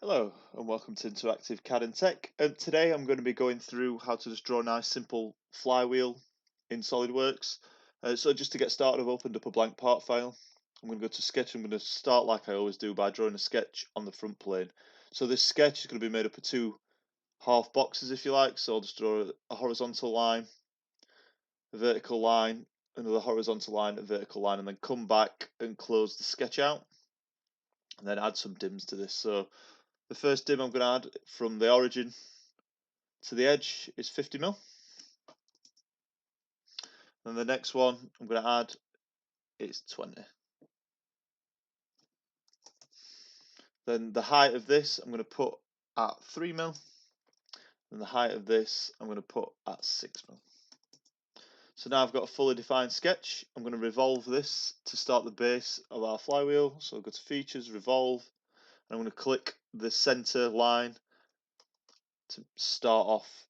Hello and welcome to Interactive CAD and Tech. Today I'm going to be going through how to just draw a nice simple flywheel in SolidWorks. So just to get started, I've opened up a blank part file. I'm going to go to sketch. I'm going to start like I always do by drawing a sketch on the front plane. So this sketch is going to be made up of two half boxes, if you like. So I'll just draw a horizontal line, a vertical line, another horizontal line, a vertical line, and then come back and close the sketch out and then add some dims to this. So the first dim I'm going to add from the origin to the edge is 50mm. And the next one I'm going to add is 20. Then the height of this I'm going to put at 3mm. And the height of this I'm going to put at 6mm. So now I've got a fully defined sketch. I'm going to revolve this to start the base of our flywheel. So I'll go to Features, Revolve, and I'm going to click the center line to start off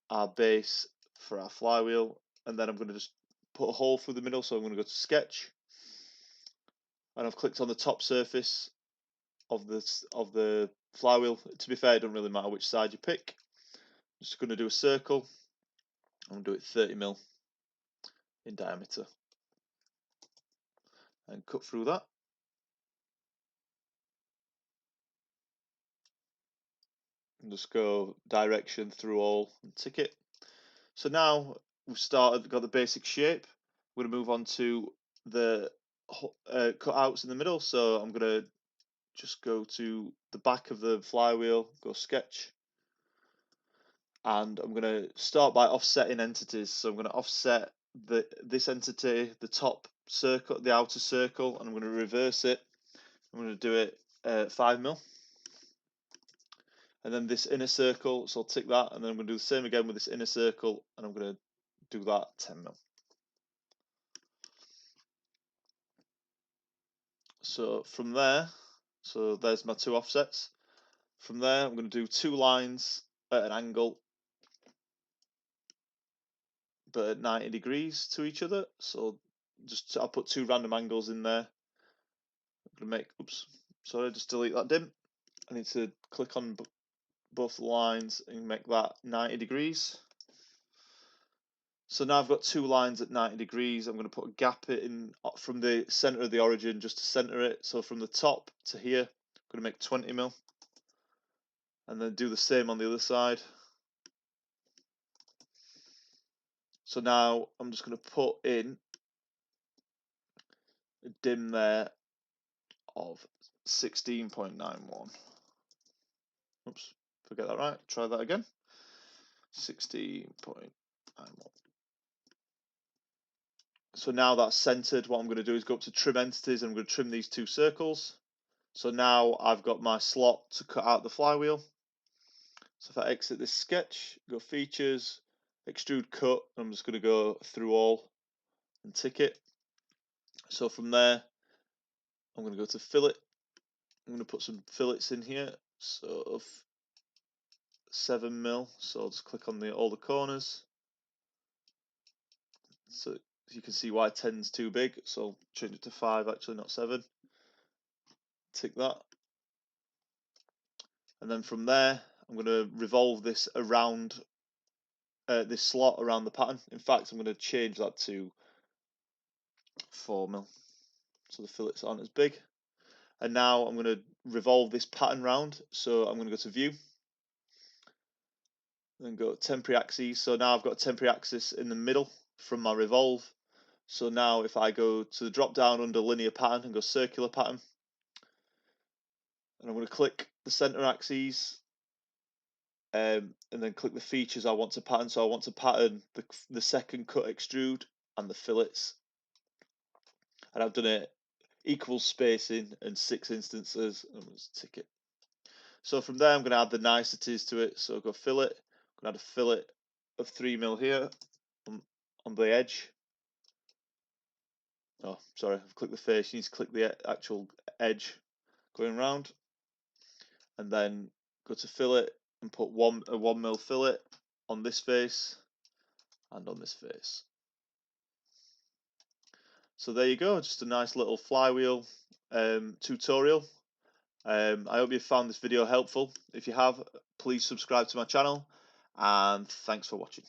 our base for our flywheel. And then I'm going to just put a hole through the middle. So I'm going to go to Sketch, and I've clicked on the top surface of the flywheel. To be fair, it doesn't really matter which side you pick. I'm just going to do a circle. I'm going to do it 30mm in diameter and cut through that. And just go direction through all and tick it. So now we've got the basic shape. We're going to move on to the cutouts in the middle. So I'm going to just go to the back of the flywheel, go sketch, and I'm going to start by offsetting entities. So I'm going to offset this entity, the top circle, the outer circle, and I'm going to reverse it. I'm going to do it 5mm. And then this inner circle, so I'll tick that, and then I'm going to do the same again with this inner circle, and I'm going to do that 10mm. So from there, so there's my two offsets. From there, I'm going to do two lines at an angle, but at 90 degrees to each other. So I'll put two random angles in there. I'm going to make, oops, sorry, just delete that dim. I need to click on both lines and make that 90 degrees. So now I've got two lines at 90 degrees. I'm going to put a gap in from the center of the origin just to center it. So from the top to here, I'm going to make 20mm. And then do the same on the other side. So now I'm just going to put in a dim there of 16.91. Oops, forget that right. Try that again. 16.91. So now that's centered, what I'm going to do is go up to trim entities, and I'm going to trim these two circles. So now I've got my slot to cut out the flywheel. So if I exit this sketch, go features, extrude cut, I'm just going to go through all and tick it. So from there, I'm going to go to fillet. I'm going to put some fillets in here. So of 7mm. So I'll just click on all the corners. So you can see why 10's too big. So I'll change it to 5, actually, not 7. Tick that. And then from there, I'm going to revolve this around this slot around the pattern. In fact, I'm going to change that to 4mm. So the fillets aren't as big. And now I'm going to revolve this pattern round. So I'm going to go to view. Then go temporary axes. So now I've got a temporary axis in the middle from my revolve. So now if I go to the drop down under linear pattern and go circular pattern, and I'm going to click the center axes, and then click the features I want to pattern. So I want to pattern the second cut extrude and the fillets, and I've done it equal spacing and 6 instances. I'm going to tick it. So from there I'm going to add the niceties to it. So I'll go fillet. I'm going to add a fillet of 3mm here on the edge. Oh, sorry, I've clicked the face. You need to click the actual edge going round, and then go to fillet and put a 1mm fillet on this face and on this face. So there you go, just a nice little flywheel tutorial. I hope you found this video helpful. If you have, please subscribe to my channel, and thanks for watching.